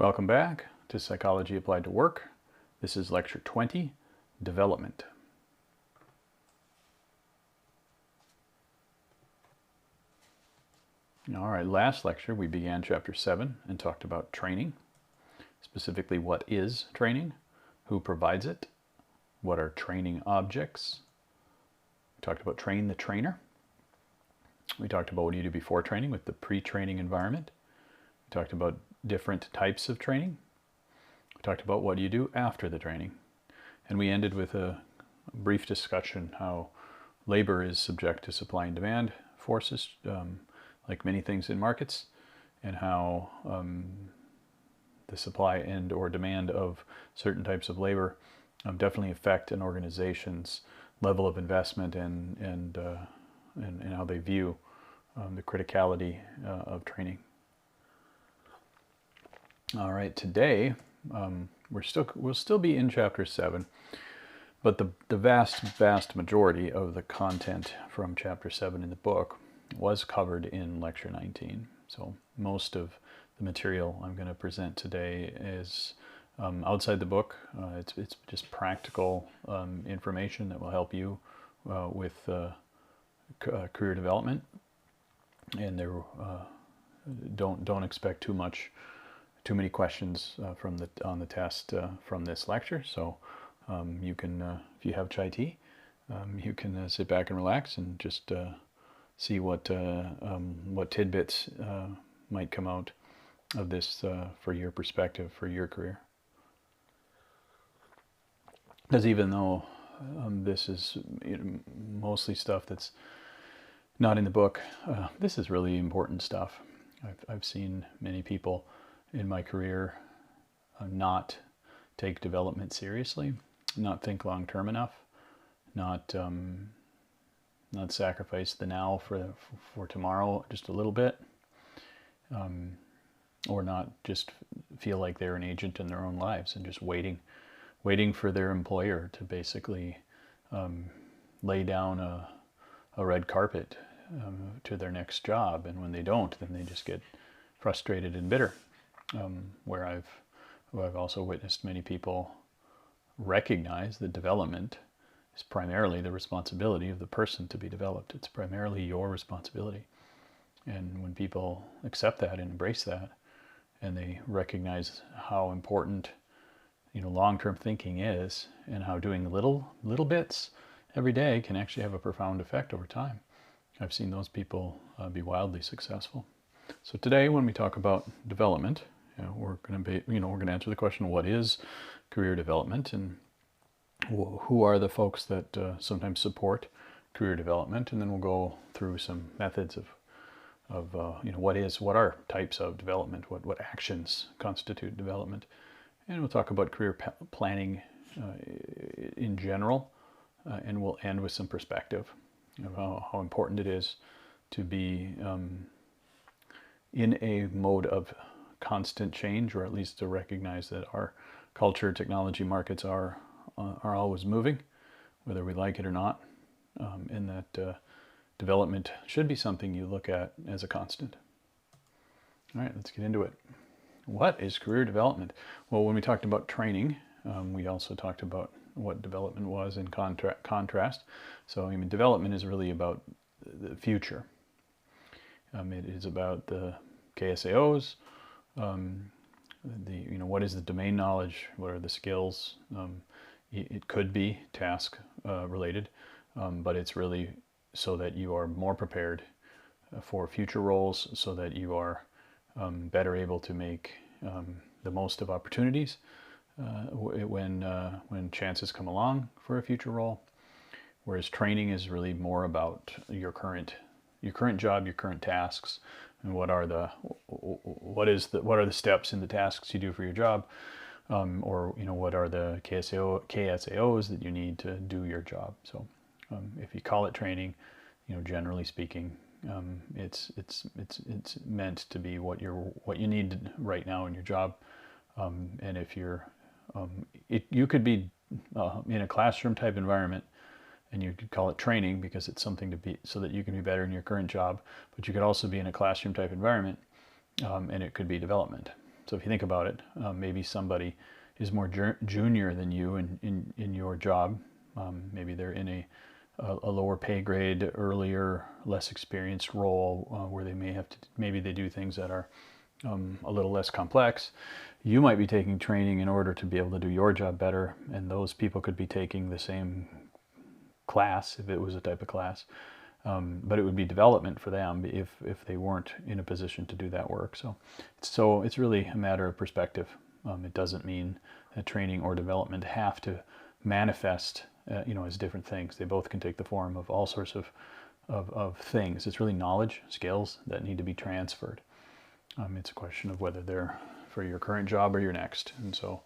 Welcome back to Psychology Applied to Work. This is Lecture 20, Development. All right, last lecture we began Chapter 7 and talked about training. Specifically, what is training? Who provides it? What are training objects? We talked about train the trainer. We talked about what do you do before training with the pre-training environment. We talked about different types of training. We talked about what do you do after the training. And we ended with a brief discussion how labor is subject to supply and demand forces, like many things in markets, and how the supply and or demand of certain types of labor definitely affect an organization's level of investment and how they view the criticality of training. All right, today we'll still be in Chapter 7, but the vast majority of the content from Chapter 7 in the book was covered in Lecture 19. So most of the material I'm going to present today is outside the book. It's just practical information that will help you with career development, and there don't expect too many questions on the test from this lecture. So you can, if you have chai tea, you can sit back and relax and just see what tidbits might come out of this for your perspective, for your career. Because even though this is mostly stuff that's not in the book, this is really important stuff. I've seen many people in my career not take development seriously, not think long-term enough, not sacrifice the now for tomorrow just a little bit, or not just feel like they're an agent in their own lives and just waiting for their employer to basically lay down a red carpet to their next job, and when they don't, then they just get frustrated and bitter. Where I've also witnessed many people recognize that development is primarily the responsibility of the person to be developed. It's primarily your responsibility. And when people accept that and embrace that, and they recognize how important long-term thinking is, and how doing little bits every day can actually have a profound effect over time, I've seen those people be wildly successful. So today, when we talk about development, we're going to answer the question: what is career development, and who are the folks that sometimes support career development? And then we'll go through some methods of what are types of development, what actions constitute development, and we'll talk about career planning in general, and we'll end with some perspective of how important it is to be in a mode of constant change, or at least to recognize that our culture, technology, markets are always moving, whether we like it or not, and that development should be something you look at as a constant. All right, let's get into it. What is career development? Well, when we talked about training, we also talked about what development was in contrast. So, development is really about the future. It is about the KSAOs. What is the domain knowledge? What are the skills? It could be task related, but it's really so that you are more prepared for future roles, so that you are better able to make the most of opportunities when chances come along for a future role. Whereas training is really more about your current job, your current tasks, and what are the steps in the tasks you do for your job, or what are the KSAOs that you need to do your job. So if you call it training, generally speaking, it's meant to be what you need right now in your job. And if you're you could be in a classroom type environment, and you could call it training because it's something to be so that you can be better in your current job. But you could also be in a classroom type environment, and it could be development. So if you think about it, maybe somebody is more junior than you in your job. Maybe they're in a lower pay grade, earlier, less experienced role where they may have to, maybe they do things that are a little less complex. You might be taking training in order to be able to do your job better, and those people could be taking the same class if it was a type of class. But it would be development for them if they weren't in a position to do that work. So it's really a matter of perspective. It doesn't mean that training or development have to manifest, as different things. They both can take the form of all sorts of things. It's really knowledge, skills that need to be transferred. It's a question of whether they're for your current job or your next. And so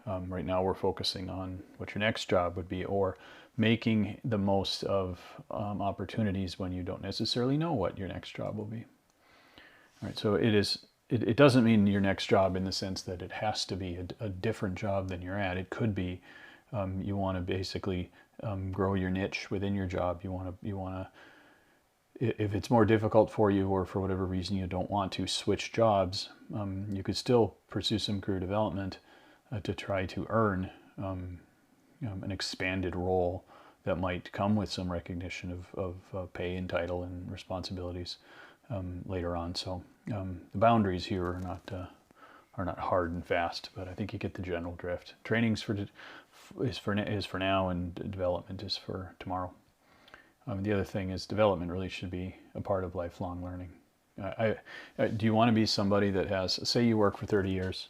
right now we're focusing on what your next job would be, or making the most of opportunities when you don't necessarily know what your next job will be. All right, so it doesn't mean your next job in the sense that it has to be a different job than you're at. It could be you want to basically grow your niche within your job. You want to, if it's more difficult for you, or for whatever reason you don't want to switch jobs, you could still pursue some career development to try to earn an expanded role that might come with some recognition of pay and title and responsibilities later on. So the boundaries here are not hard and fast, but I think you get the general drift. Training's is for now, and development is for tomorrow. The other thing is development really should be a part of lifelong learning. Do you want to be somebody that has, say you work for 30 years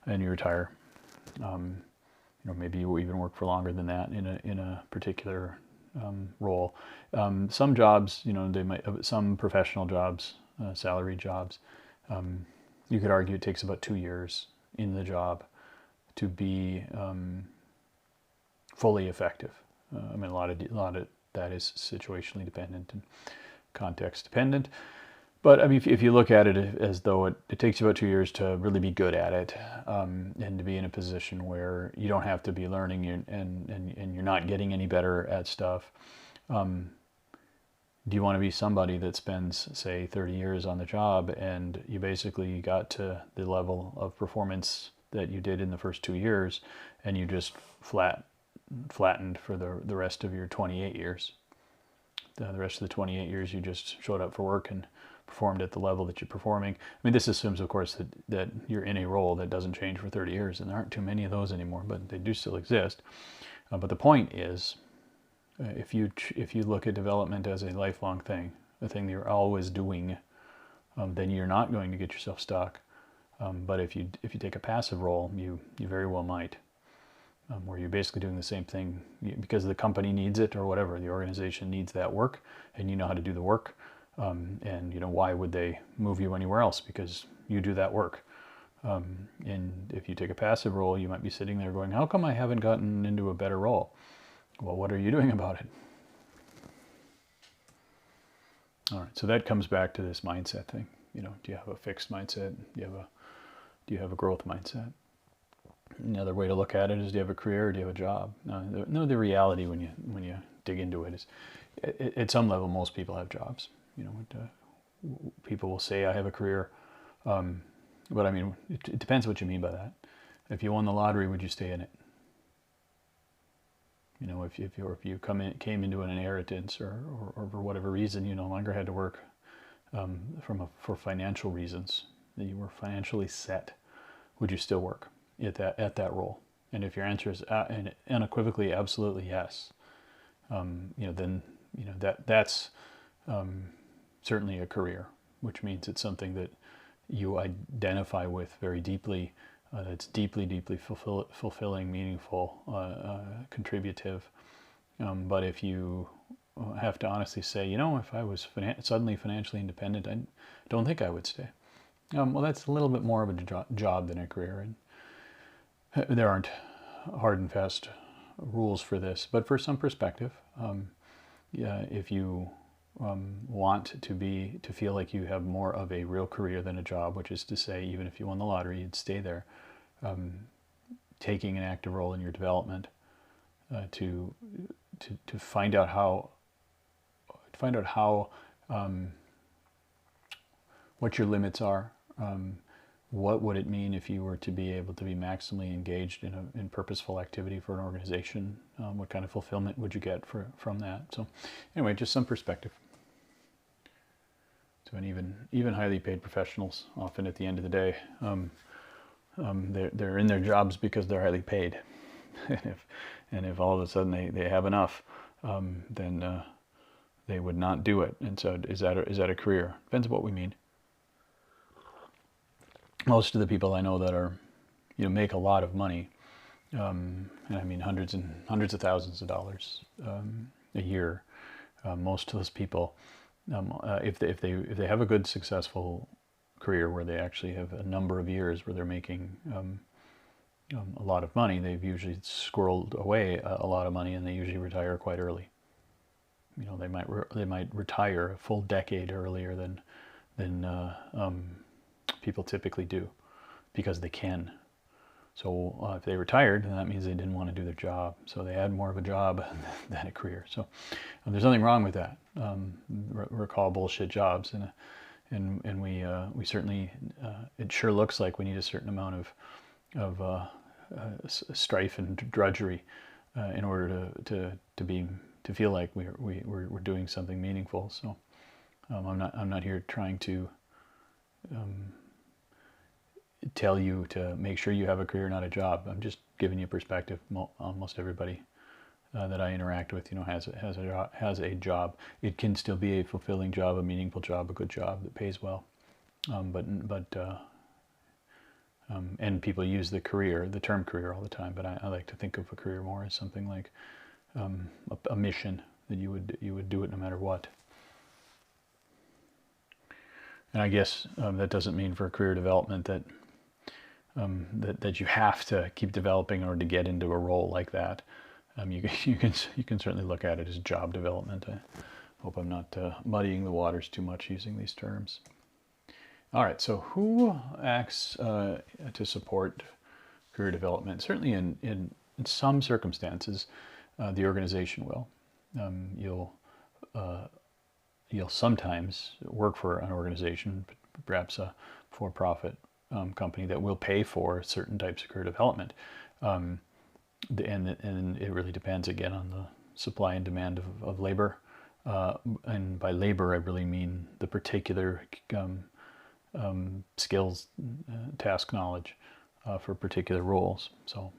and you retire, maybe you even work for longer than that in a particular role. Some jobs, they might, some professional jobs, salaried jobs, you could argue it takes about 2 years in the job to be fully effective. A lot of that is situationally dependent and context dependent. But I mean, if you look at it as though it takes you about 2 years to really be good at it, and to be in a position where you don't have to be learning and you're not getting any better at stuff, do you want to be somebody that spends, say, 30 years on the job and you basically got to the level of performance that you did in the first 2 years and you just flattened for the rest of your 28 years? The rest of the 28 years you just showed up for work and performed at the level that you're performing. I mean, this assumes, of course, that you're in a role that doesn't change for 30 years, and there aren't too many of those anymore, but they do still exist. But the point is, if you look at development as a lifelong thing, a thing that you're always doing, then you're not going to get yourself stuck. But if you take a passive role, you very well might, where you're basically doing the same thing because the company needs it or whatever. The organization needs that work, and you know how to do the work. And why would they move you anywhere else? Because you do that work. And if you take a passive role, you might be sitting there going, how come I haven't gotten into a better role? Well, what are you doing about it? All right, so that comes back to this mindset thing. Do you have a fixed mindset? Do you have a growth mindset? Another way to look at it is, do you have a career or do you have a job? No, the reality when you dig into it is, at some level, most people have jobs. People will say, I have a career, but I mean, it depends what you mean by that. If you won the lottery, would you stay in it? If you came into an inheritance or for whatever reason, you no longer had to work for financial reasons, that you were financially set, would you still work at that role? And if your answer is unequivocally absolutely yes, then that's certainly a career, which means it's something that you identify with very deeply. That's deeply fulfilling, meaningful, contributive. But if you have to honestly say, if I was suddenly financially independent, I don't think I would stay. Well, that's a little bit more of a job than a career. And there aren't hard and fast rules for this, but for some perspective, if you want to feel like you have more of a real career than a job, which is to say, even if you won the lottery, you'd stay there, taking an active role in your development to find out how what your limits are, what would it mean if you were to be able to be maximally engaged in purposeful activity for an organization? What kind of fulfillment would you get from that? So anyway, just some perspective. So, and even highly paid professionals, often at the end of the day, they're in their jobs because they're highly paid. and if all of a sudden they have enough, then they would not do it. And so, is that a career? Depends on what we mean. Most of the people I know that are, make a lot of money, and I mean hundreds of thousands of dollars a year. Most of those people, if they have a good successful career where they actually have a number of years where they're making a lot of money, they've usually squirreled away a lot of money, and they usually retire quite early. They might retire a full decade earlier than people typically do, because they can. So if they retired, then that means they didn't want to do their job. So they had more of a job than a career. So there's nothing wrong with that. We're called bullshit jobs, and we certainly it sure looks like we need a certain amount of strife and drudgery in order to feel like we're doing something meaningful. So I'm not here trying to tell you to make sure you have a career, not a job. I'm just giving you perspective. Almost everybody that I interact with, has a job. It can still be a fulfilling job, a meaningful job, a good job that pays well. And people use the term career all the time, but I like to think of a career more as something like a mission that you would do it no matter what. And I guess that doesn't mean for career development that you have to keep developing in order to get into a role like that. You can certainly look at it as job development. I hope I'm not muddying the waters too much using these terms. All right, so who acts to support career development? Certainly in some circumstances, the organization will. You'll sometimes work for an organization, perhaps a for-profit company, that will pay for certain types of career development. And it really depends, again, on the supply and demand of labor. And by labor, I really mean the particular skills, task knowledge for particular roles. So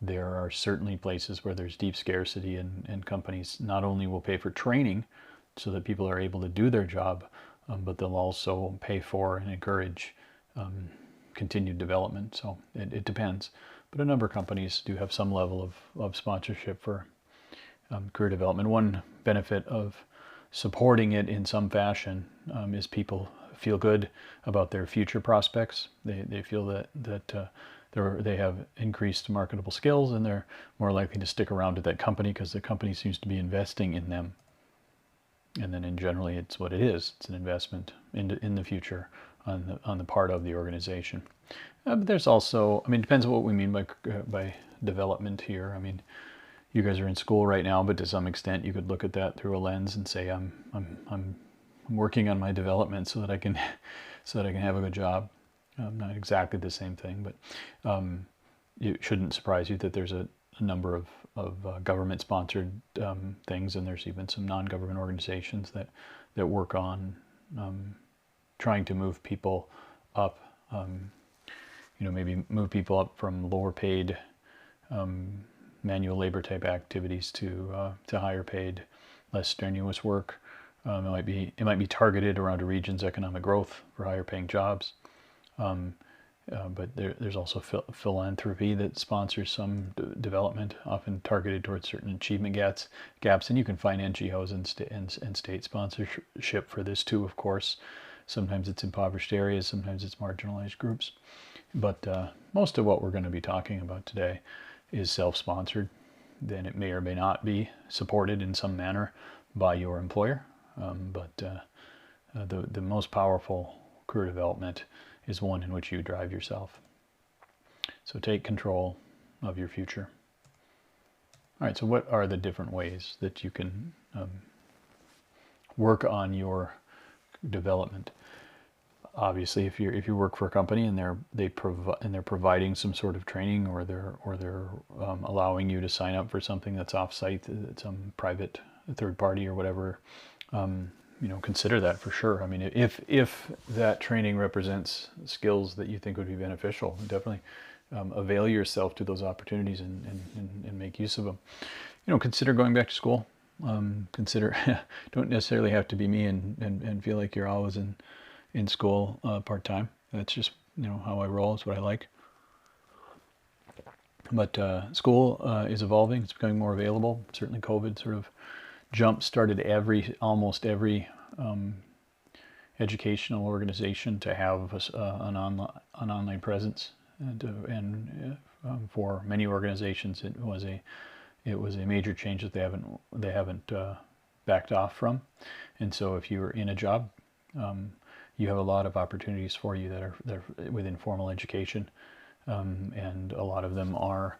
there are certainly places where there's deep scarcity, and companies not only will pay for training so that people are able to do their job, but they'll also pay for and encourage continued development. So it depends. But a number of companies do have some level of sponsorship for career development. One benefit of supporting it in some fashion is people feel good about their future prospects. They feel that they have increased marketable skills, and they're more likely to stick around at that company because the company seems to be investing in them. And then generally it's what it is. It's an investment in the future on the part of the organization. But there's also, it depends on what we mean by development here. I mean, you guys are in school right now, but to some extent you could look at that through a lens and say, I'm working on my development so that I can have a good job. Not exactly the same thing, but it shouldn't surprise you that there's a number of government-sponsored things, and there's even some non-government organizations that work on trying to move people up. Maybe move people up from lower-paid manual labor type activities to higher paid, less strenuous work. It might be targeted around a region's economic growth for higher paying jobs. But there's also philanthropy that sponsors some development, often targeted towards certain achievement gaps. And you can find NGOs and state sponsorship for this too, of course. Sometimes it's impoverished areas, sometimes it's marginalized groups. But most of what we're going to be talking about today is self-sponsored. Then it may or may not be supported in some manner by your employer. But the most powerful career development is one in which you drive yourself. So take control of your future. All right, so what are the different ways that you can work on your development? obviously, if you work for a company and they're providing some sort of training, or they're allowing you to sign up for something that's off-site, some private third party or whatever, consider that for sure. I mean, if that training represents skills that you think would be beneficial, definitely avail yourself to those opportunities and make use of them. Consider going back to school. Consider don't necessarily have to be me and feel like you're always in school part-time. That's just how I roll. It's what I like. But school is evolving. It's becoming more available. Certainly COVID sort of jump-started almost every educational organization to have an online presence, and for many organizations it was a major change that they haven't backed off from. And so if you're in a job, you have a lot of opportunities for you that are within formal education, and a lot of them are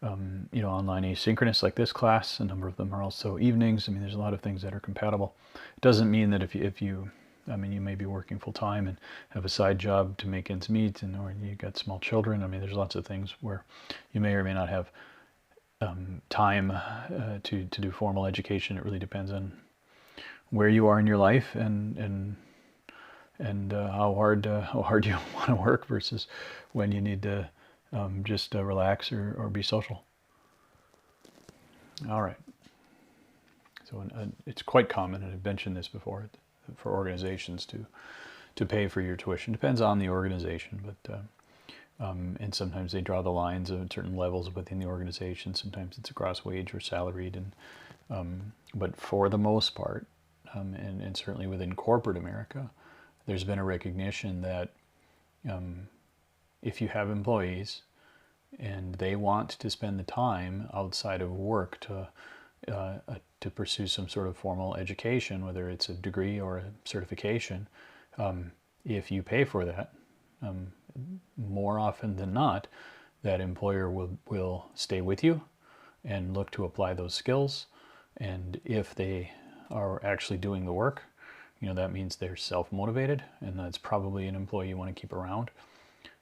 online asynchronous, like this class. A number of them are also evenings. I mean, there's a lot of things that are compatible. It doesn't mean that if you you may be working full time and have a side job to make ends meet, or you got small children. I mean, there's lots of things where you may or may not have time to do formal education. It really depends on where you are in your life and how hard you want to work versus when you need to just relax or be social. All right. So it's quite common, and I've mentioned this before, for organizations to pay for your tuition. Depends on the organization, but and sometimes they draw the lines at certain levels within the organization. Sometimes it's across wage or salaried, but for the most part, and certainly within corporate America, there's been a recognition that if you have employees and they want to spend the time outside of work to pursue some sort of formal education, whether it's a degree or a certification, if you pay for that, more often than not, that employer will stay with you and look to apply those skills. And if they are actually doing the work, that means they're self-motivated, and that's probably an employee you want to keep around.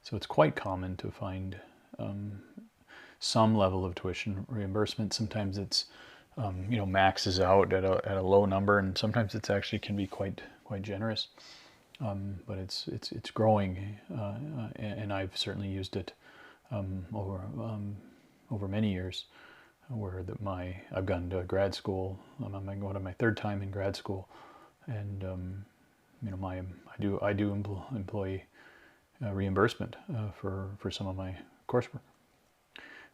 So it's quite common to find some level of tuition reimbursement. Sometimes it's maxes out at a low number, and sometimes it's actually can be quite generous. But it's growing, and I've certainly used it over many years, where I've gone to grad school. I'm going to my third time in grad school, and I do employ reimbursement for some of my coursework.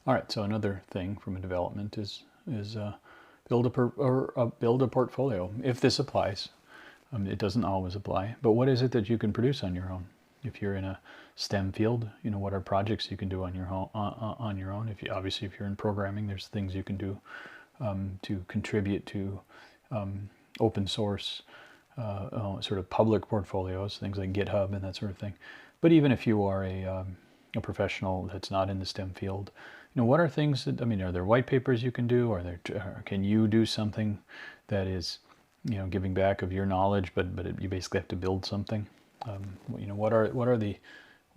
All right. So another thing from a development is build a portfolio. If this applies. It doesn't always apply, but what is it that you can produce on your own? If you're in a STEM field, what are projects you can do on your own? If you're in programming, there's things you can do to contribute to open source, sort of public portfolios, things like GitHub and that sort of thing. But even if you are a professional that's not in the STEM field, what are things that, are there white papers you can do, or can you do something that is giving back of your knowledge, but you basically have to build something? What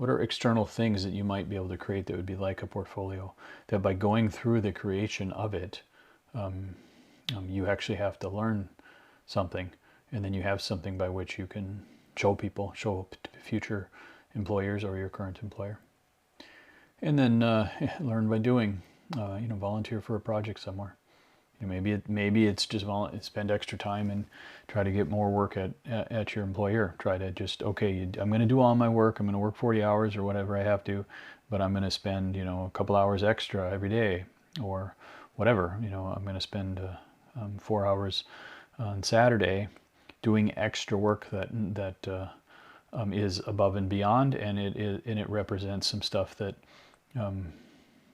are external things that you might be able to create that would be like a portfolio, that by going through the creation of it, you actually have to learn something, and then you have something by which you can show future employers or your current employer. And then learn by doing, volunteer for a project somewhere. Maybe it's just spend extra time and try to get more work at your employer. Try to just, I'm going to do all my work. I'm going to work 40 hours or whatever I have to, but I'm going to spend, a couple hours extra every day, or whatever. I'm going to spend 4 hours on Saturday doing extra work that is above and beyond, and it represents some stuff that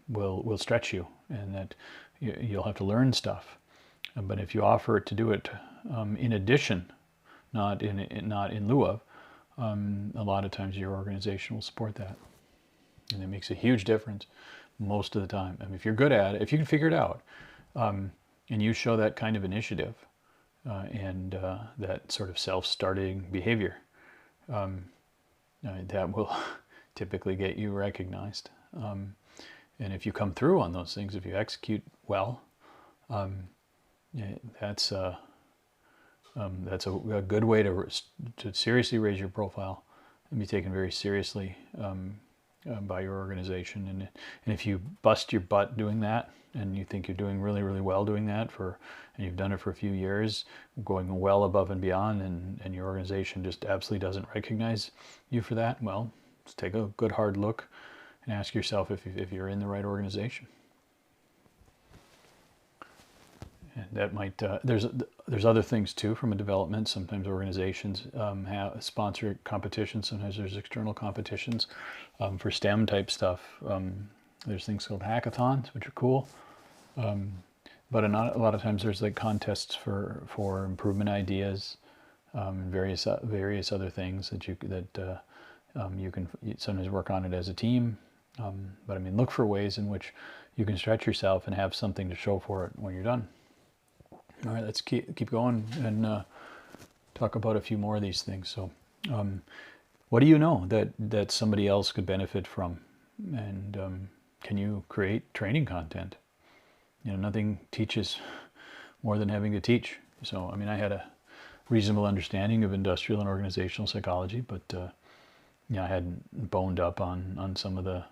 will stretch you, and that you'll have to learn stuff. But if you offer to do it in addition, not in lieu of, a lot of times your organization will support that, and it makes a huge difference most of the time. If you're good at it, if you can figure it out, and you show that kind of initiative and that sort of self-starting behavior, that will typically get you recognized. And if you come through on those things, if you execute well, yeah, that's a good way to seriously raise your profile and be taken very seriously by your organization. And if you bust your butt doing that, and you think you're doing really, really well doing that and you've done it for a few years, going well above and beyond, and your organization just absolutely doesn't recognize you for that, well, let's take a good hard look and ask yourself if you're in the right organization. And that might there's other things too from a development. Sometimes organizations sponsor competitions. Sometimes there's external competitions for STEM type stuff. There's things called hackathons, which are cool. But a lot of times there's like contests for improvement ideas, various other things that you can sometimes work on it as a team. But I mean, look for ways in which you can stretch yourself and have something to show for it when you're done. All right, let's keep going and talk about a few more of these things. So, what do you know that somebody else could benefit from? And can you create training content? You know, nothing teaches more than having to teach. So, I mean, I had a reasonable understanding of industrial and organizational psychology, but I hadn't boned up on some of the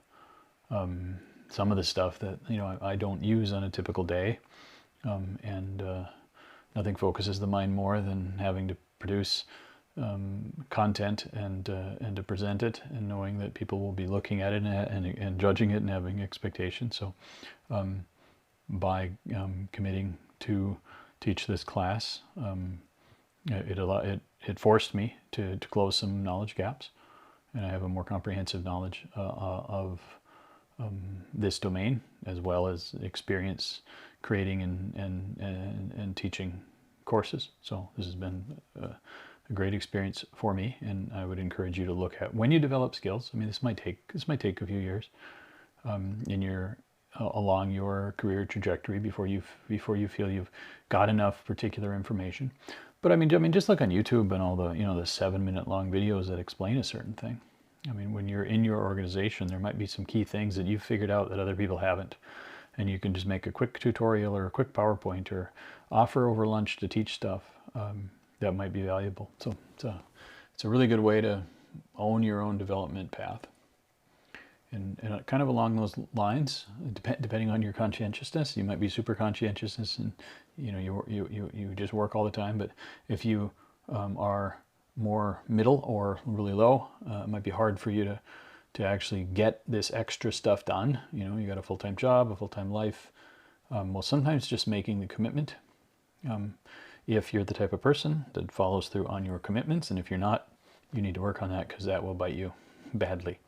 stuff that I don't use on a typical day. And nothing focuses the mind more than having to produce content and to present it, and knowing that people will be looking at it and judging it and having expectations. So by committing to teach this class, it forced me to close some knowledge gaps, and I have a more comprehensive knowledge of this domain, as well as experience creating and teaching courses. So this has been a great experience for me, and I would encourage you to look at when you develop skills. I mean, this might take a few years along your career trajectory before you feel you've got enough particular information. But I mean, just look on YouTube and all the the 7-minute long videos that explain a certain thing. I mean, when you're in your organization, there might be some key things that you've figured out that other people haven't. And you can just make a quick tutorial or a quick PowerPoint or offer over lunch to teach stuff that might be valuable. So it's a really good way to own your own development path. And kind of along those lines, depending on your conscientiousness, you might be super conscientious and you just work all the time. But if you are more middle or really low, it might be hard for you to actually get this extra stuff done. You got a full-time job, a full-time life. Well, sometimes just making the commitment, if you're the type of person that follows through on your commitments, and if you're not, you need to work on that, because that will bite you badly.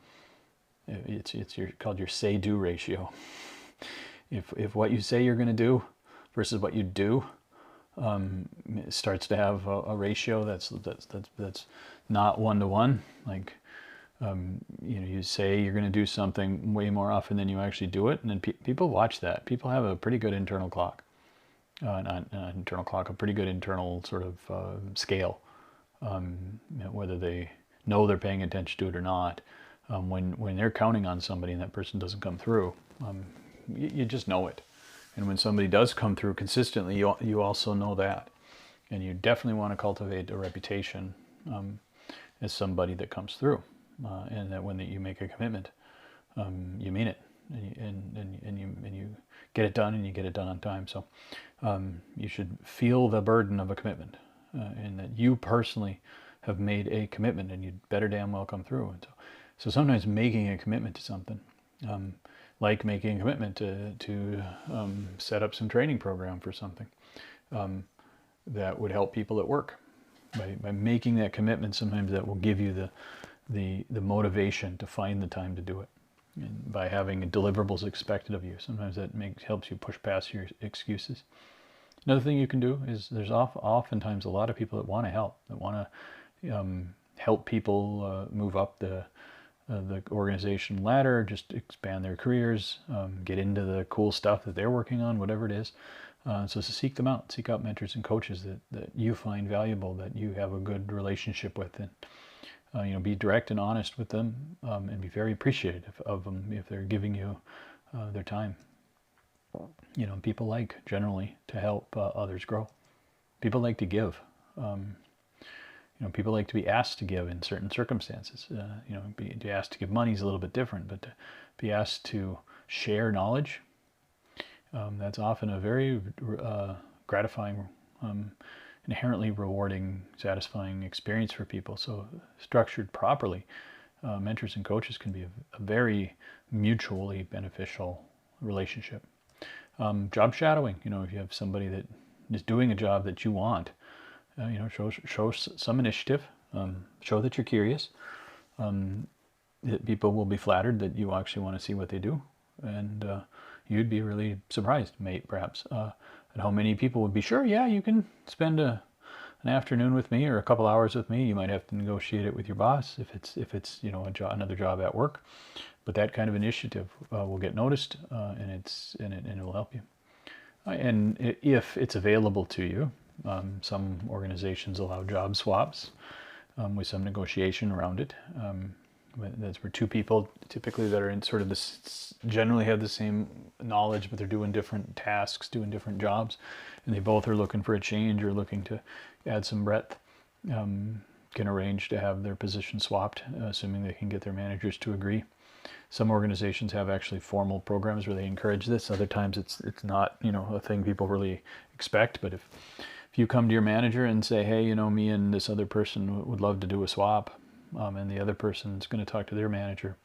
It's called your say-do ratio. If what you say you're going to do versus what you do starts to have a ratio that's not 1-to-1, like you say you're going to do something way more often than you actually do it, and then people watch that. People have a pretty good internal clock, a pretty good internal sort of scale, whether they know they're paying attention to it or not. When they're counting on somebody and that person doesn't come through, you just know it. And when somebody does come through consistently, you also know that. And you definitely want to cultivate a reputation as somebody that comes through. And that when you make a commitment, you mean it, and you get it done, and you get it done on time. So you should feel the burden of a commitment, and that you personally have made a commitment, and you'd better damn well come through. And so sometimes making a commitment to something, like making a commitment to set up some training program for something that would help people at work. By making that commitment, sometimes that will give you the motivation to find the time to do it. And by having deliverables expected of you, sometimes that helps you push past your excuses. Another thing you can do is there's oftentimes a lot of people that want to help, help people move up the organization ladder, just expand their careers, get into the cool stuff that they're working on, whatever it is. So seek them out, seek out mentors and coaches that you find valuable, that you have a good relationship with. And Be direct and honest with them, and be very appreciative of them if they're giving you their time. People like generally to help others grow. People like to give. People like to be asked to give in certain circumstances. Be asked to give money is a little bit different, but to be asked to share knowledge, that's often a very gratifying, inherently rewarding, satisfying experience for people. So structured properly, mentors and coaches can be a very mutually beneficial relationship. Job shadowing, if you have somebody that is doing a job that you want, show some initiative, show that you're curious. People will be flattered that you actually want to see what they do, and you'd be really surprised, perhaps, at how many people would be, sure, yeah, you can spend an afternoon with me or a couple hours with me. You might have to negotiate it with your boss if it's another job at work, but that kind of initiative will get noticed, and it will help you. And if it's available to you, some organizations allow job swaps with some negotiation around it. That's where two people typically that are in sort of this, generally have the same knowledge, but they're doing different tasks, doing different jobs, and they both are looking for a change or looking to add some breadth, can arrange to have their position swapped, assuming they can get their managers to agree. Some organizations have actually formal programs where they encourage this. Other times it's not a thing people really expect. But if you come to your manager and say, hey, me and this other person would love to do a swap, and the other person's going to talk to their manager,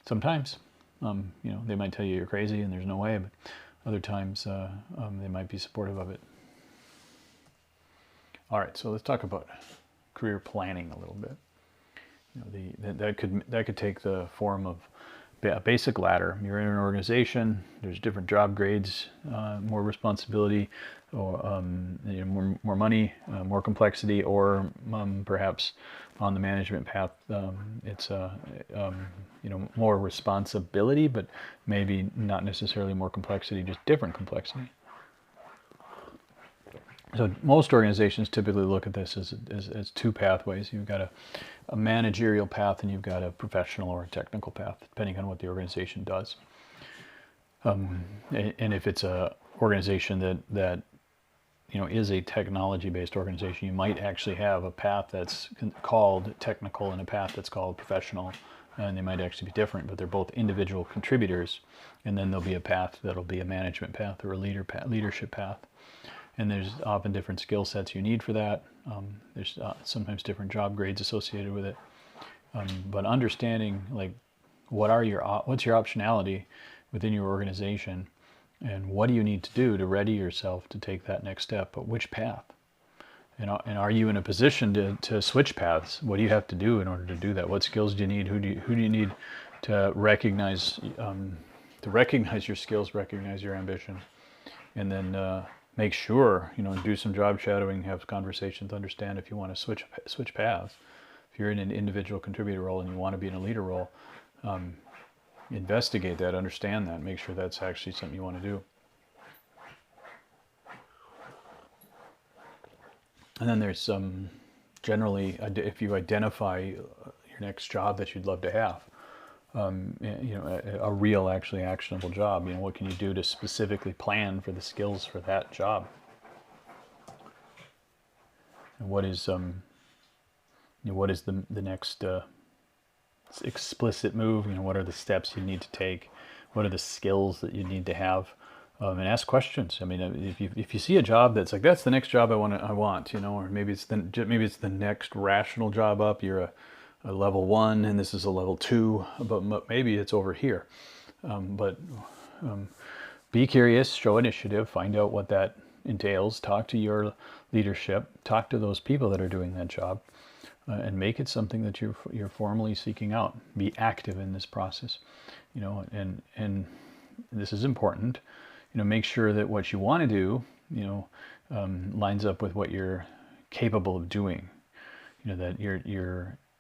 sometimes they might tell you you're crazy and there's no way, but other times they might be supportive of it. All right, so let's talk about career planning a little bit. That could take the form of a basic ladder. You're in an organization. There's different job grades, more responsibility, or more money, more complexity, or perhaps on the management path, it's more responsibility, but maybe not necessarily more complexity, just different complexity. So most organizations typically look at this as two pathways. You've got a managerial path, and you've got a professional or a technical path, depending on what the organization does. And if it's a organization that is a technology-based organization, you might actually have a path that's called technical and a path that's called professional, and they might actually be different, but they're both individual contributors. And then there'll be a path that'll be a management path or a leadership path. And there's often different skill sets you need for that. There's sometimes different job grades associated with it. But understanding what's your optionality within your organization, and what do you need to do to ready yourself to take that next step, but which path? And are you in a position to switch paths? What do you have to do in order to do that? What skills do you need? Who do you need to recognize your skills, recognize your ambition, and then make sure, do some job shadowing, have conversations, understand if you want to switch paths. If you're in an individual contributor role and you want to be in a leader role, investigate that, understand that, make sure that's actually something you want to do. And then there's generally, if you identify your next job that you'd love to have, a real, actually actionable job. What can you do to specifically plan for the skills for that job? And what is the next explicit move? What are the steps you need to take? What are the skills that you need to have? And ask questions. If you see a job that's like, that's the next job I want, or maybe it's the next rational job up. You're a level 1 and this is a level 2, but maybe it's over here. Be curious, show initiative, find out what that entails, talk to your leadership, talk to those people that are doing that job, and make it something that you're formally seeking out. Be active in this process, and this is important. Make sure that what you want to do, lines up with what you're capable of doing. That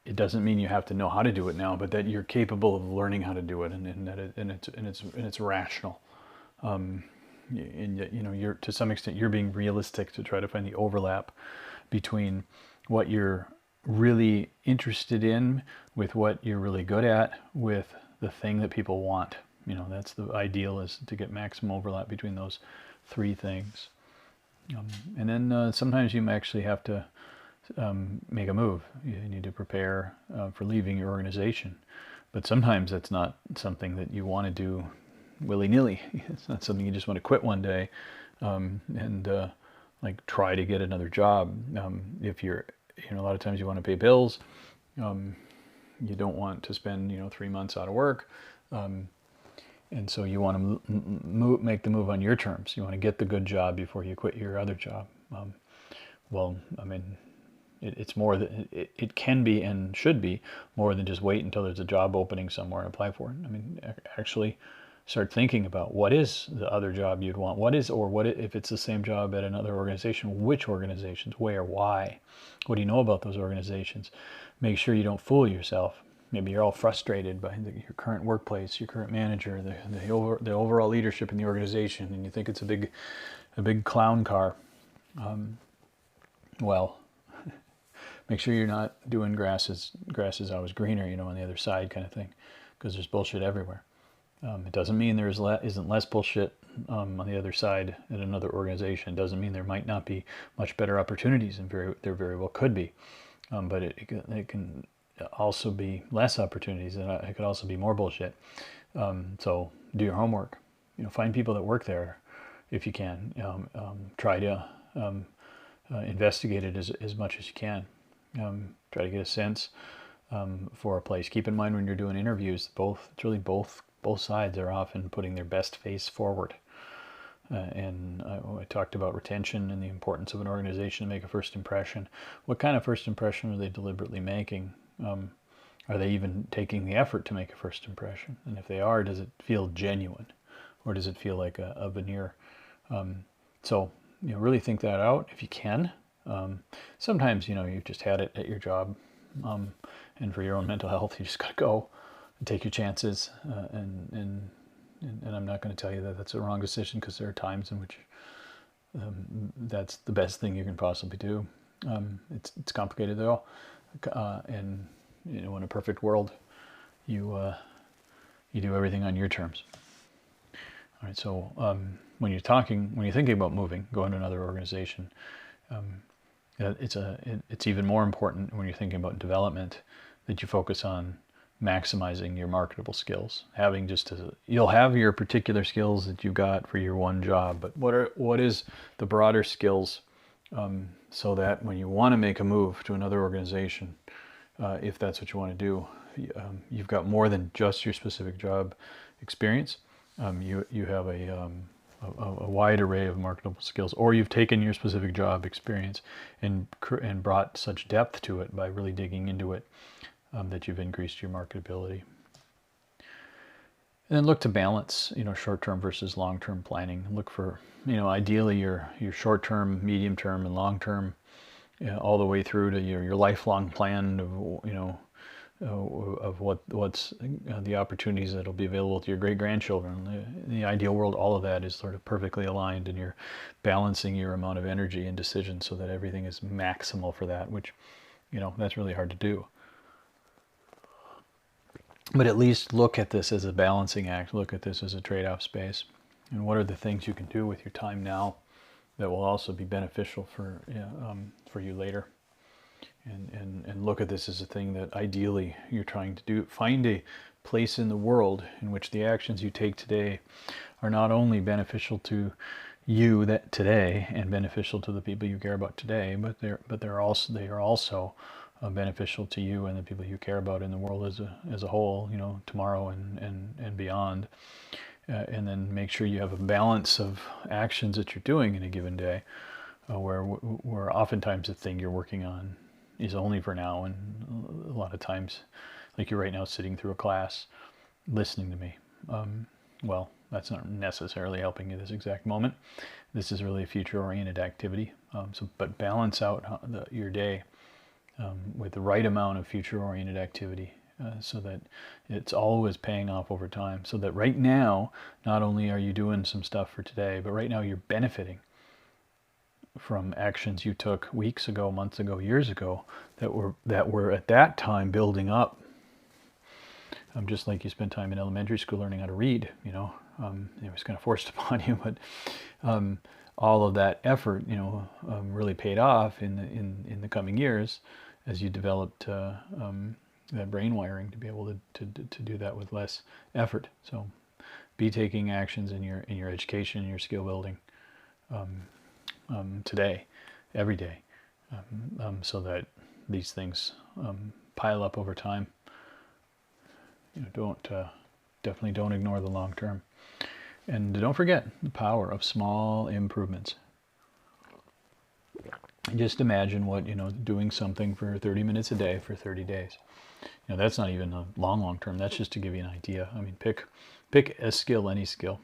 it doesn't mean you have to know how to do it now, but that you're capable of learning how to do it, and it's rational. You're, to some extent, you're being realistic to try to find the overlap between what you're really interested in, with what you're really good at, with the thing that people want. That's the ideal, is to get maximum overlap between those three things. And then sometimes you actually have to make a move. You need to prepare for leaving your organization. But sometimes that's not something that you want to do willy-nilly. It's not something you just want to quit one day and like try to get another job. If you're, a lot of times you want to pay bills. You don't want to spend 3 months out of work. And so you want to make the move on your terms. You want to get the good job before you quit your other job. Well, I mean, it's more than it can be and should be more than just wait until there's a job opening somewhere and apply for it. I mean, actually start thinking about what is the other job you'd want. If it's the same job at another organization, which organizations, where, why? What do you know about those organizations? Make sure you don't fool yourself. Maybe you're all frustrated by your current workplace, your current manager, the overall leadership in the organization, and you think it's a big clown car. Well, make sure you're not doing grass is always greener, on the other side kind of thing, because there's bullshit everywhere. It doesn't mean there isn't less bullshit on the other side at another organization. It doesn't mean there might not be much better opportunities, and there very well could be. But it can also be less opportunities, and it could also be more bullshit. So do your homework. Find people that work there if you can. Try to investigate it as much as you can. Try to get a sense for a place. Keep in mind when you're doing interviews, both sides are often putting their best face forward. And I talked about retention and the importance of an organization to make a first impression. What kind of first impression are they deliberately making? Are they even taking the effort to make a first impression? And if they are, does it feel genuine, or does it feel like a veneer? So really think that out if you can. Sometimes you've just had it at your job, and for your own mental health, you just got to go and take your chances. And I'm not going to tell you that that's a wrong decision, because there are times in which that's the best thing you can possibly do. It's complicated though, and in a perfect world, you do everything on your terms. All right. So when you're thinking about moving, going to another organization, it's even more important when you're thinking about development that you focus on maximizing your marketable skills. You'll have your particular skills that you've got for your one job, but what is the broader skills, so that when you want to make a move to another organization, if that's what you want to do, you've got more than just your specific job experience. You have a wide array of marketable skills, or you've taken your specific job experience and brought such depth to it by really digging into it, that you've increased your marketability. And then look to balance, short-term versus long-term planning. Look for, ideally your short-term, medium-term, and long-term, all the way through to your lifelong plan of, of what's the opportunities that'll be available to your great-grandchildren. In the ideal world, all of that is sort of perfectly aligned, and you're balancing your amount of energy and decision so that everything is maximal for that, which, that's really hard to do. But at least look at this as a balancing act. Look at this as a trade-off space. And what are the things you can do with your time now that will also be beneficial for you later? And look at this as a thing that ideally you're trying to do. Find a place in the world in which the actions you take today are not only beneficial to you today and beneficial to the people you care about today, but they are also beneficial to you and the people you care about in the world as a whole, tomorrow and beyond. And then make sure you have a balance of actions that you're doing in a given day, where oftentimes the thing you're working on is only for now, and a lot of times, like you're right now sitting through a class, listening to me. Well, that's not necessarily helping you this exact moment. This is really a future-oriented activity. But balance out your day with the right amount of future-oriented activity, so that it's always paying off over time. So that right now, not only are you doing some stuff for today, but right now you're benefiting from actions you took weeks ago, months ago, years ago that were at that time building up. Just like you spent time in elementary school learning how to read, it was kind of forced upon you, but all of that effort, really paid off in the coming years as you developed that brain wiring to be able to do that with less effort. So be taking actions in your education and your skill building today, every day, so that these things pile up over time. Definitely don't ignore the long term. And don't forget the power of small improvements. Just imagine doing something for 30 minutes a day for 30 days. That's not even a long term. That's just to give you an idea. I mean, pick a skill, any skill.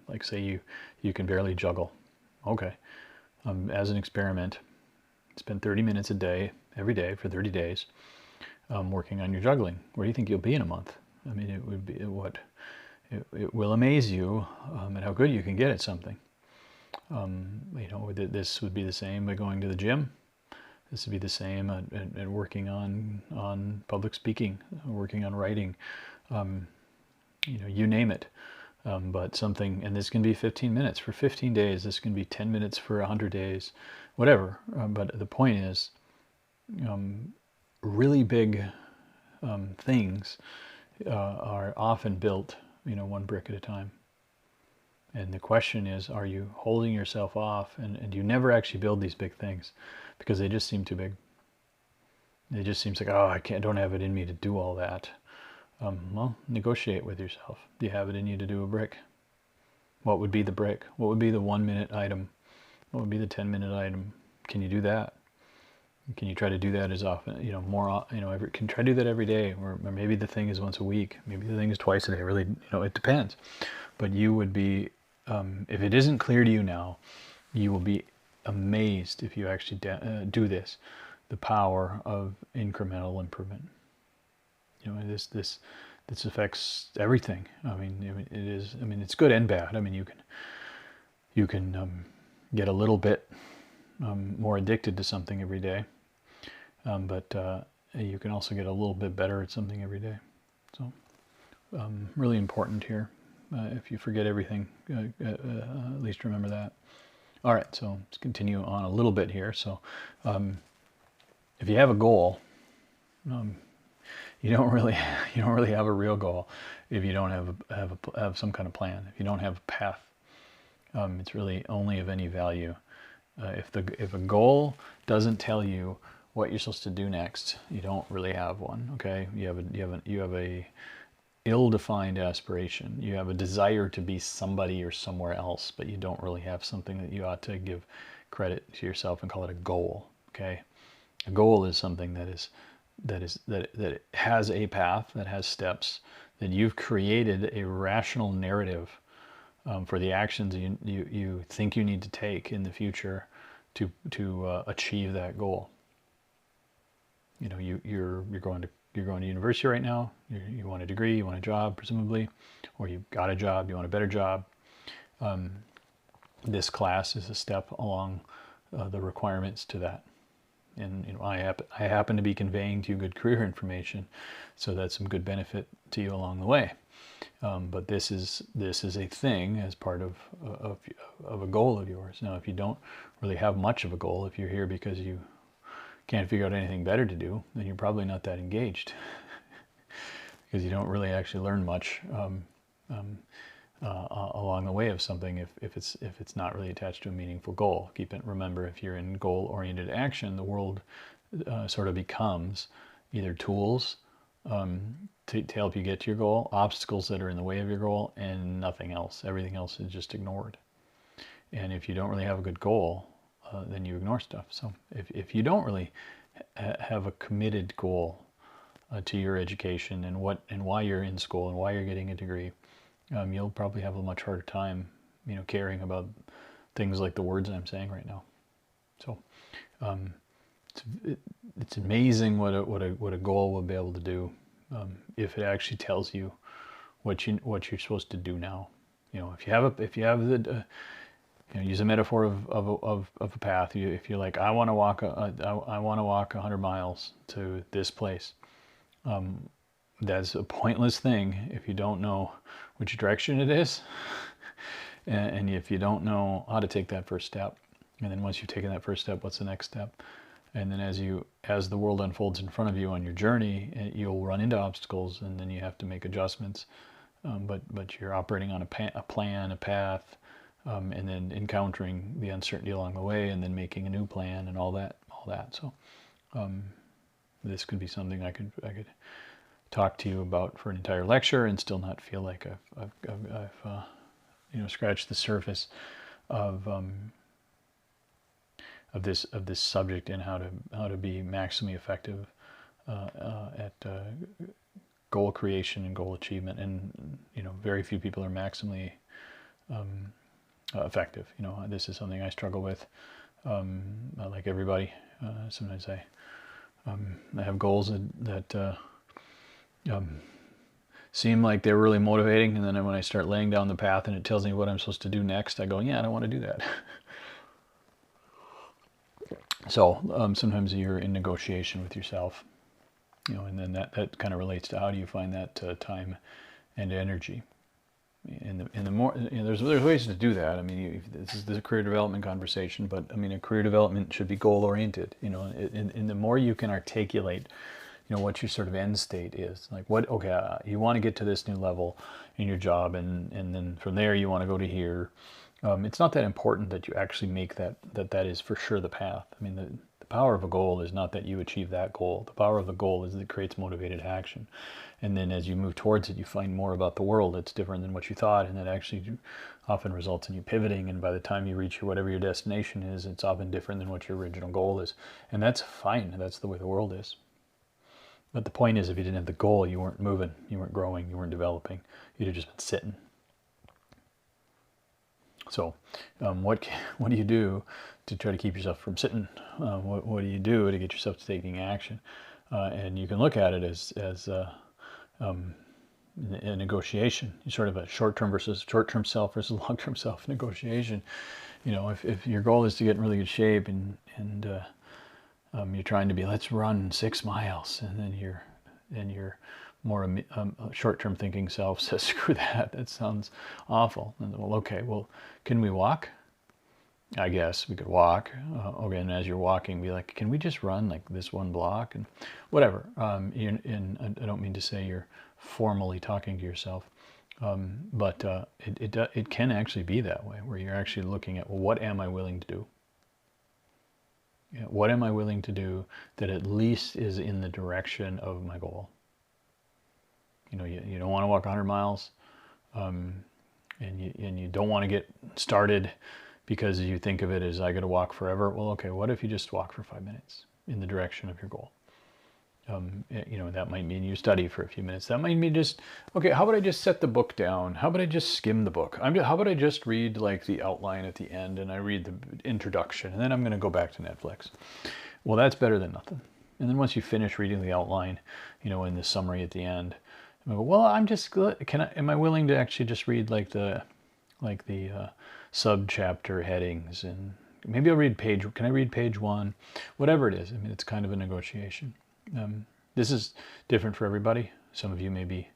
Like say you can barely juggle. Okay. As an experiment, spend 30 minutes a day, every day for 30 days, working on your juggling. Where do you think you'll be in a month? I mean, it would be it will amaze you at how good you can get at something. This would be the same by going to the gym. This would be the same at working on public speaking, working on writing, you name it. But something, and this can be 15 minutes for 15 days. This can be 10 minutes for 100 days, whatever. But the point is, really big things are often built, one brick at a time. And the question is, are you holding yourself off? And you never actually build these big things because they just seem too big. It just seems like, oh, don't have it in me to do all that. Well, negotiate with yourself. Do you have it in you to do a brick? What would be the brick? What would be the 1 minute item? What would be the 10-minute item? Can you do that? Can you try to do that as often, can try to do that every day, or maybe the thing is once a week, maybe the thing is twice a day, really, it depends. But you would be, if it isn't clear to you now, you will be amazed if you actually do this, the power of incremental improvement. This affects everything. I mean, it is, it's good and bad. I mean, you can get a little bit more addicted to something every day. But you can also get a little bit better at something every day. So really important here. If you forget everything, at least remember that. All right, so let's continue on a little bit here. So if you have a goal, you don't really have a real goal if you don't have some kind of plan. If you don't have a path, it's really only of any value. If a goal doesn't tell you what you're supposed to do next, you don't really have one. Okay, you have a ill-defined aspiration. You have a desire to be somebody or somewhere else, but you don't really have something that you ought to give credit to yourself and call it a goal. Okay, a goal is something that has a path, that has steps, that you've created a rational narrative for the actions you think you need to take in the future to achieve that goal. You're going to university right now. You want a degree, you want a job, presumably, or you've got a job, you want a better job. This class is a step along the requirements to that. And I happen to be conveying to you good career information, so that's some good benefit to you along the way. But this is a thing as part of a goal of yours. Now, if you don't really have much of a goal, if you're here because you can't figure out anything better to do, then you're probably not that engaged because you don't really actually learn much along the way of something if it's not really attached to a meaningful goal. Remember, if you're in goal-oriented action, the world sort of becomes either tools to help you get to your goal, obstacles that are in the way of your goal, and nothing else. Everything else is just ignored. And if you don't really have a good goal, then you ignore stuff. So if you don't really have a committed goal to your education and why you're in school and why you're getting a degree, you'll probably have a much harder time, caring about things like the words I'm saying right now. So it's amazing what a goal will be able to do if it actually tells you what you're supposed to do now. If you have You know, use a metaphor of a path. If you're like, I want to walk I want to walk 100 miles to this place. That's a pointless thing if you don't know which direction it is, and if you don't know how to take that first step. And then once you've taken that first step, what's the next step? And then as the world unfolds in front of you on your journey, you'll run into obstacles, and then you have to make adjustments. But you're operating on a plan, a path, and then encountering the uncertainty along the way, and then making a new plan, and all that. So this could be something I could talk to you about for an entire lecture and still not feel like I've scratched the surface of this subject, and how to be maximally effective at goal creation and goal achievement. And very few people are maximally effective. This is something I struggle with, like everybody. Sometimes I have goals that seem like they're really motivating, and then when I start laying down the path and it tells me what I'm supposed to do next, I go, yeah, I don't want to do that. So sometimes you're in negotiation with yourself, and then that kind of relates to how do you find that time and energy. And the more, there's ways to do that. I mean, this is a career development conversation, but I mean, a career development should be goal oriented. And the more you can articulate, what your sort of end state is, like you want to get to this new level in your job, and then from there you want to go to here. It's not that important that you actually make that is for sure the path. I mean, the power of a goal is not that you achieve that goal. The power of the goal is that it creates motivated action. And then as you move towards it, you find more about the world that's different than what you thought, and that actually often results in you pivoting. And by the time you reach whatever your destination is, it's often different than what your original goal is. And that's fine. That's the way the world is. But the point is, if you didn't have the goal, you weren't moving, you weren't growing, you weren't developing. You'd have just been sitting. So what do you do to try to keep yourself from sitting? What do you do to get yourself to taking action? And you can look at it as a negotiation. Sort of a short-term self versus long-term self negotiation. If your goal is to get in really good shape, and you're trying to be, let's run 6 miles, and then your more short-term thinking self says, screw that, that sounds awful. And well, can we walk? I guess we could walk. Okay, and as you're walking, be like, can we just run like this one block? And whatever. And I don't mean to say you're formally talking to yourself, but it can actually be that way, where you're actually looking at, well, what am I willing to do? What am I willing to do that at least is in the direction of my goal? You don't want to walk 100 miles, and you don't want to get started because you think of it as, I got to walk forever. Well, okay, what if you just walk for 5 minutes in the direction of your goal? That might mean you study for a few minutes. That might mean just, okay, how about I just set the book down? How about I just skim the book? How about I just read like the outline at the end, and I read the introduction, and then I'm going to go back to Netflix. Well, that's better than nothing. And then once you finish reading the outline, in the summary at the end, I go, well, am I willing to actually just read like the sub-chapter headings, and maybe I'll read can I read page 1? Whatever it is. I mean, it's kind of a negotiation. This is different for everybody. Some of you may be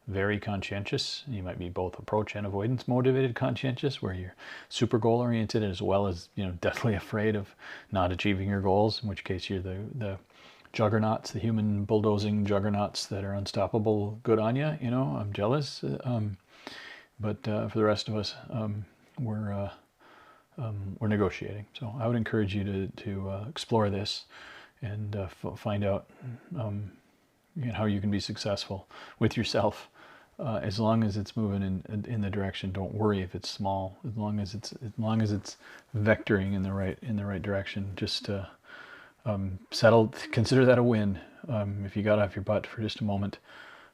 very conscientious. You might be both approach and avoidance motivated conscientious, where you're super goal oriented, as well as, deathly afraid of not achieving your goals, in which case you're the juggernauts, the human bulldozing juggernauts that are unstoppable. Good on you. I'm jealous. But for the rest of us, we're negotiating. So I would encourage you to explore this and find out how you can be successful with yourself, as long as it's moving in the direction. Don't worry if it's small, as long as it's vectoring in the right direction. Just consider that a win. If you got off your butt for just a moment,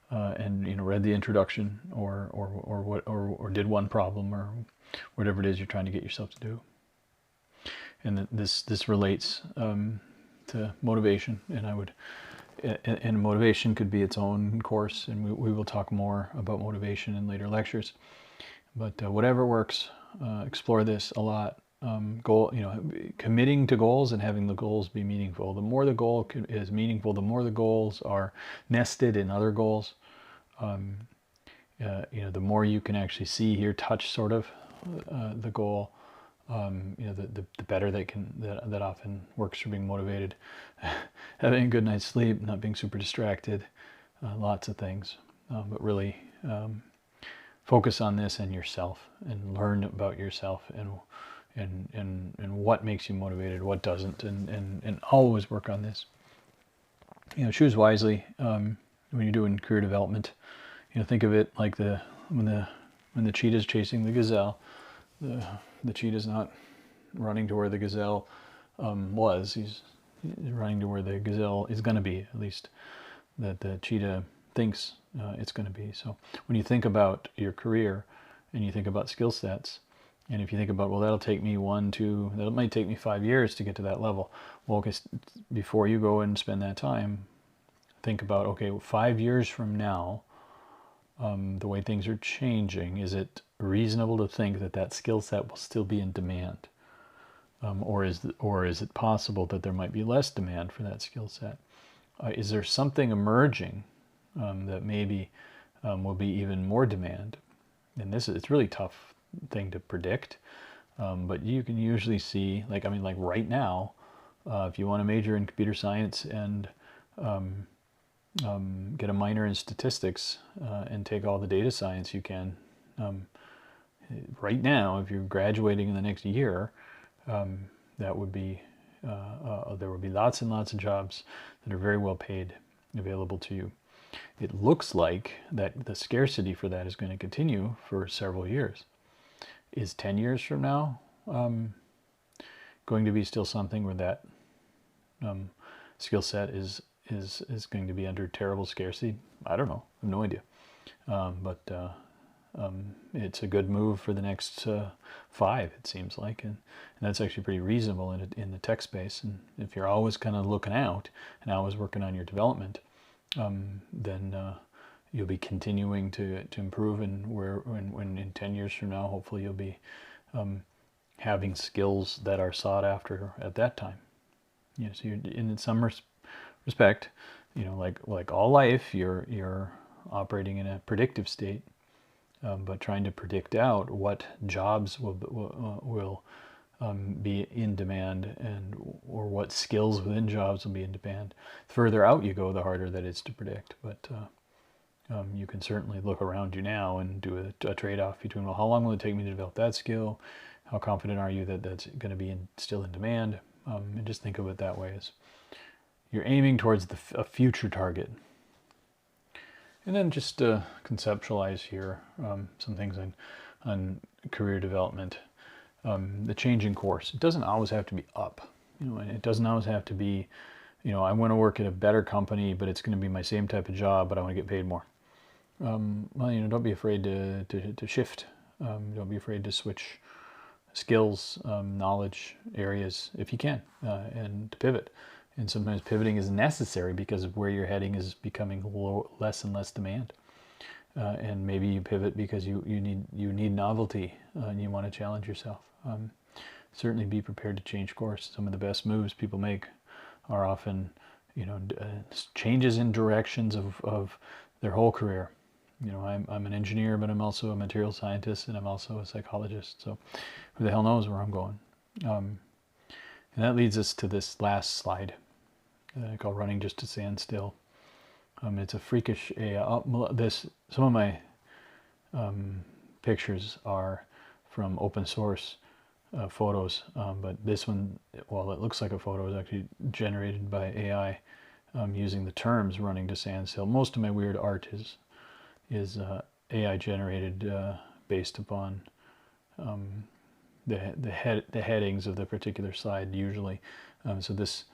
and read the introduction, or did one problem, or whatever it is you're trying to get yourself to do. And this relates to motivation, and motivation could be its own course, and we will talk more about motivation in later lectures. But whatever works, explore this a lot. Committing to goals and having the goals be meaningful. The more the goal is meaningful, the more the goals are nested in other goals. The more you can actually see, hear, touch, sort of the goal. The better that often works for being motivated. Having a good night's sleep, not being super distracted, lots of things, but really focus on this and yourself, and learn about yourself and what makes you motivated, what doesn't, and always work on this. Choose wisely when you're doing career development. Think of it like when the cheetah's chasing the gazelle. The cheetah's not running to where the gazelle was. He's running to where the gazelle is going to be, at least that the cheetah thinks it's going to be. So when you think about your career and you think about skill sets, and if you think about, well, that'll take me that might take me 5 years to get to that level. Well, okay, before you go and spend that time, think about, okay, 5 years from now, the way things are changing, is it reasonable to think that skill set will still be in demand? Or is it possible that there might be less demand for that skill set? Is there something emerging that maybe will be even more demand? And it's really tough thing to predict, but you can usually see, like right now, if you want to major in computer science and get a minor in statistics and take all the data science you can, right now, if you're graduating in the next year, that would be there would be lots and lots of jobs that are very well paid available to you. It looks like that the scarcity for that is going to continue for several years. Is 10 years from now going to be still something where that skill set is going to be under terrible scarcity? I don't know. I have no idea. But it's a good move for the next 5, it seems like, and that's actually pretty reasonable in the tech space. And if you're always kind of looking out and always working on your development, then you'll be continuing to improve, and when in 10 years from now, hopefully you'll be having skills that are sought after at that time. So you're in some respect, like all life, you're operating in a predictive state. But trying to predict out what jobs will be in demand, or what skills within jobs will be in demand. The further out you go, the harder that is to predict. But you can certainly look around you now and do a trade-off between, well, how long will it take me to develop that skill? How confident are you that that's going to be still in demand? And just think of it that way, as you're aiming towards a future target. And then just conceptualize here some things on career development. The changing course. It doesn't always have to be up. And it doesn't always have to be, I want to work at a better company, but it's going to be my same type of job, but I want to get paid more. Don't be afraid to shift. Don't be afraid to switch skills, knowledge areas if you can, and to pivot. And sometimes pivoting is necessary because of where you're heading is becoming less and less demand. And maybe you pivot because you need novelty and you want to challenge yourself. Certainly be prepared to change course. Some of the best moves people make are often, changes in directions of their whole career. I'm an engineer, but I'm also a material scientist, and I'm also a psychologist. So who the hell knows where I'm going? And that leads us to this last slide. Called Running Just to Stand Still. It's a freakish AI. Some of my pictures are from open source photos, but this one, while it looks like a photo, is actually generated by AI using the terms "running to stand still." Most of my weird art is AI generated based upon the headings of the particular slide usually. So this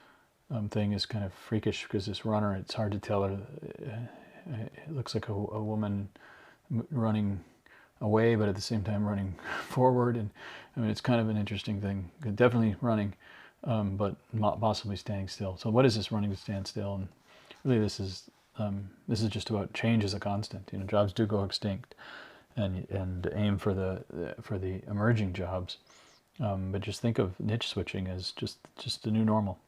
thing is kind of freakish because this runner, it's hard to tell her. It looks like a woman running away, but at the same time running forward, and it's kind of an interesting thing. Definitely running, but possibly standing still. So what is this running to stand still? And really, this is just about change as a constant. Jobs do go extinct, and aim for the emerging jobs. But just think of niche switching as just the new normal.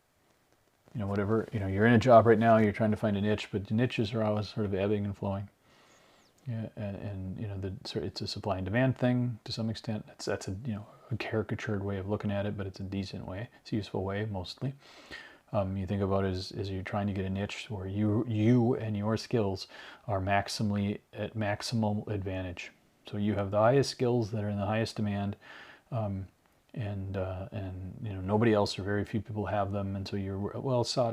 Whatever, you're in a job right now, you're trying to find a niche, but the niches are always sort of ebbing and flowing. Yeah, and it's a supply and demand thing to some extent. That's a caricatured way of looking at it, but it's a decent way. It's a useful way mostly. You think about it as you're trying to get a niche where you and your skills are maximally at maximal advantage. So you have the highest skills that are in the highest demand, and nobody else or very few people have them, and so you're well sought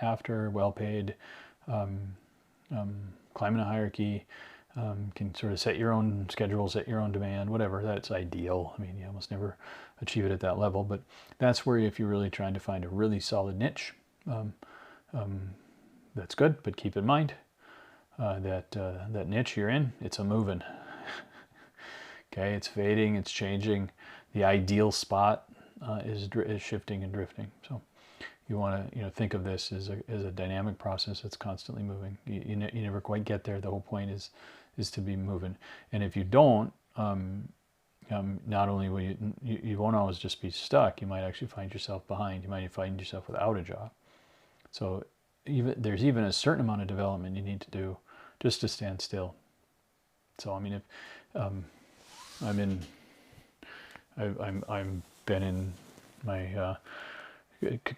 after, well paid, climbing a hierarchy, can sort of set your own schedule, set your own demand, whatever. That's ideal. I mean, you almost never achieve it at that level, but that's where if you're really trying to find a really solid niche, that's good. But keep in mind that niche you're in, it's a moving. Okay, it's fading, it's changing. The ideal spot is shifting and drifting. So you want to think of this as a dynamic process that's constantly moving. You never quite get there. The whole point is to be moving. And if you don't, not only will you won't always just be stuck. You might actually find yourself behind. You might find yourself without a job. So there's even a certain amount of development you need to do just to stand still. So I mean, if I've been in my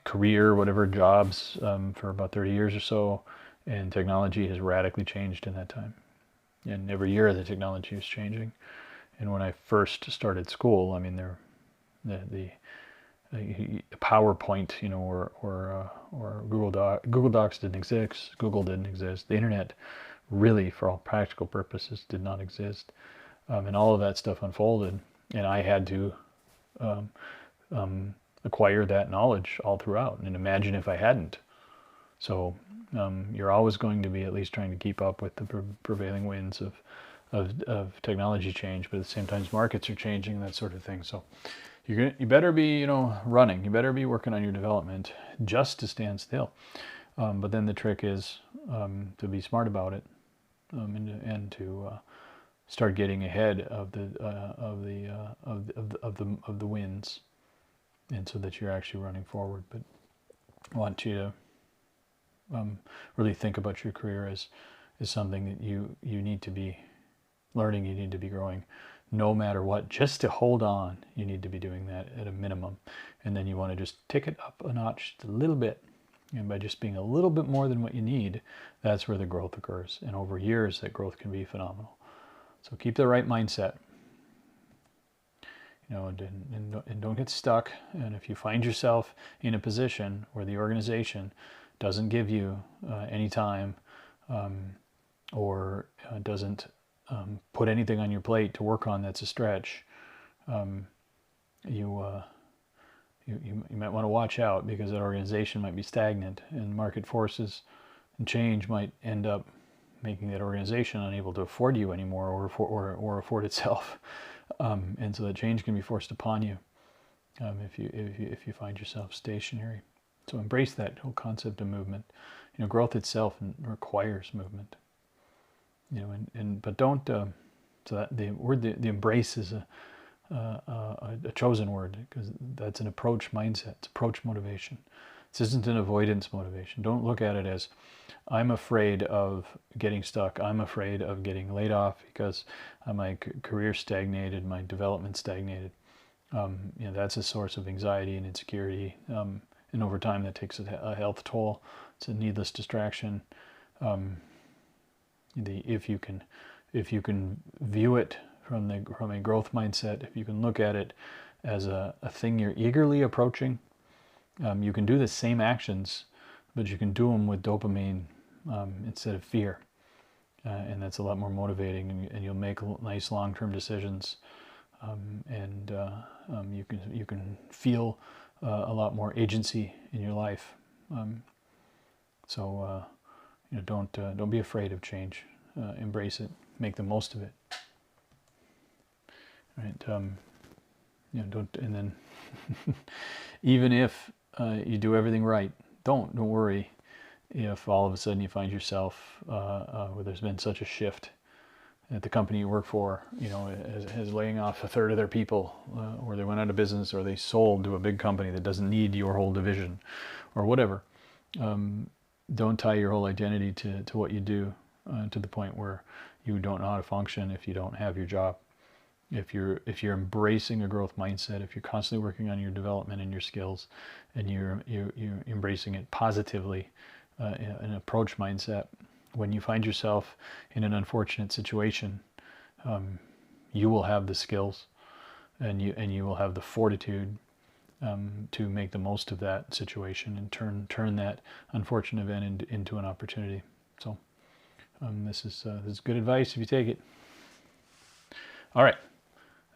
career, whatever jobs, for about 30 years or so, and technology has radically changed in that time. And every year the technology is changing. And when I first started school, I mean, the PowerPoint, or Google Docs didn't exist. Google didn't exist. The internet, really, for all practical purposes, did not exist. And all of that stuff unfolded, and I had to acquire that knowledge all throughout. And imagine if I hadn't. So you're always going to be at least trying to keep up with the prevailing winds of technology change, but at the same time markets are changing, that sort of thing. So you better be running. You better be working on your development just to stand still. But then the trick is to be smart about it, and to start getting ahead of the winds, and so that you're actually running forward. But I want you to really think about your career as something that you need to be learning, you need to be growing, no matter what. Just to hold on, you need to be doing that at a minimum, and then you want to just tick it up a notch a little bit. And by just being a little bit more than what you need, that's where the growth occurs. And over years, that growth can be phenomenal. So keep the right mindset, and don't get stuck. And if you find yourself in a position where the organization doesn't give you any time, or doesn't put anything on your plate to work on that's a stretch, you might want to watch out, because that organization might be stagnant, and market forces and change might end up making that organization unable to afford you anymore, or afford itself, and so that change can be forced upon you if you find yourself stationary. So embrace that whole concept of movement. Growth itself requires movement. But don't. So that the word, the embrace, is a chosen word, because that's an approach mindset. It's approach motivation. This isn't an avoidance motivation. Don't look at it as, I'm afraid of getting stuck. I'm afraid of getting laid off because my career stagnated, my development stagnated. That's a source of anxiety and insecurity. And over time, that takes a health toll. It's a needless distraction. If you can view it from a growth mindset, if you can look at it as a thing you're eagerly approaching, you can do the same actions, but you can do them with dopamine instead of fear, and that's a lot more motivating, and you'll make nice long-term decisions, and you can feel a lot more agency in your life. Don't be afraid of change. Embrace it. Make the most of it. Right? Don't. And then, even if you do everything right, don't worry if all of a sudden you find yourself where there's been such a shift at the company you work for, you know, is laying off a third of their people, or they went out of business, or they sold to a big company that doesn't need your whole division, or whatever. Don't tie your whole identity to what you do, to the point where you don't know how to function if you don't have your job. If you're embracing a growth mindset, if you're constantly working on your development and your skills, and you're embracing it positively, an approach mindset, when you find yourself in an unfortunate situation, you will have the skills, and you will have the fortitude to make the most of that situation and turn that unfortunate event into an opportunity. So this is good advice if you take it. All right,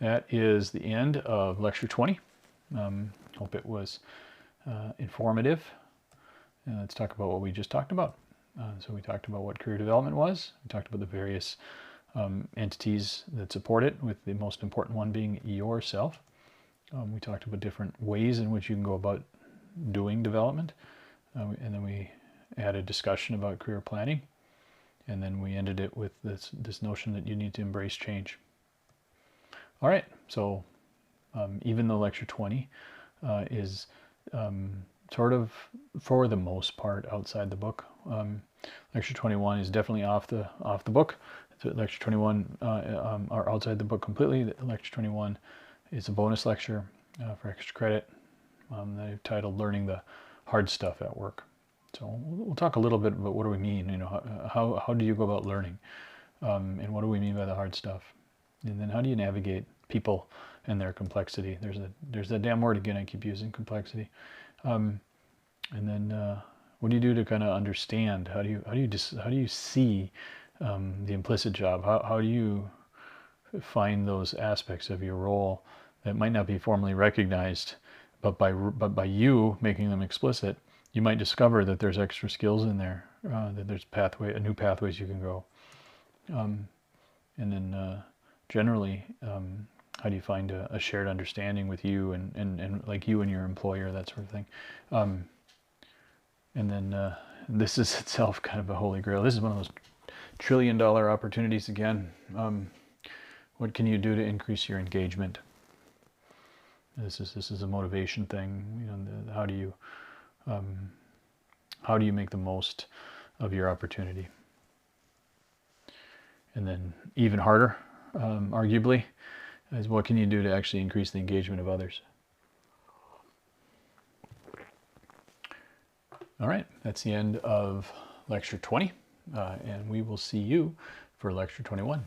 that is the end of lecture 20. Hope it was informative. Let's talk about what we just talked about. So we talked about what career development was. We talked about the various entities that support it, with the most important one being yourself. We talked about different ways in which you can go about doing development. And then we had a discussion about career planning. And then we ended it with this notion that you need to embrace change. All right, so even though lecture 20 is sort of, for the most part, outside the book, lecture 21 is definitely off the book. So lecture 21 are outside the book completely. Lecture 21 is a bonus lecture for extra credit that I've titled "Learning the Hard Stuff at Work." So we'll talk a little bit about what do we mean. You know, how do you go about learning, and what do we mean by the hard stuff? And then how do you navigate people and their complexity? There's that damn word again I keep using, complexity. And then what do you do to kind of understand? How do you see the implicit job? How do you find those aspects of your role that might not be formally recognized, but by you making them explicit, you might discover that there's extra skills in there, that there's new pathways you can go. And then generally, how do you find a shared understanding with you and like you and your employer, that sort of thing. And then this is itself kind of a holy grail. This is one of those $1 trillion opportunities again. What can you do to increase your engagement? This is a motivation thing. You know, how do you make the most of your opportunity? And then even harder, arguably, is what can you do to actually increase the engagement of others? All right, that's the end of lecture 20, and we will see you for lecture 21.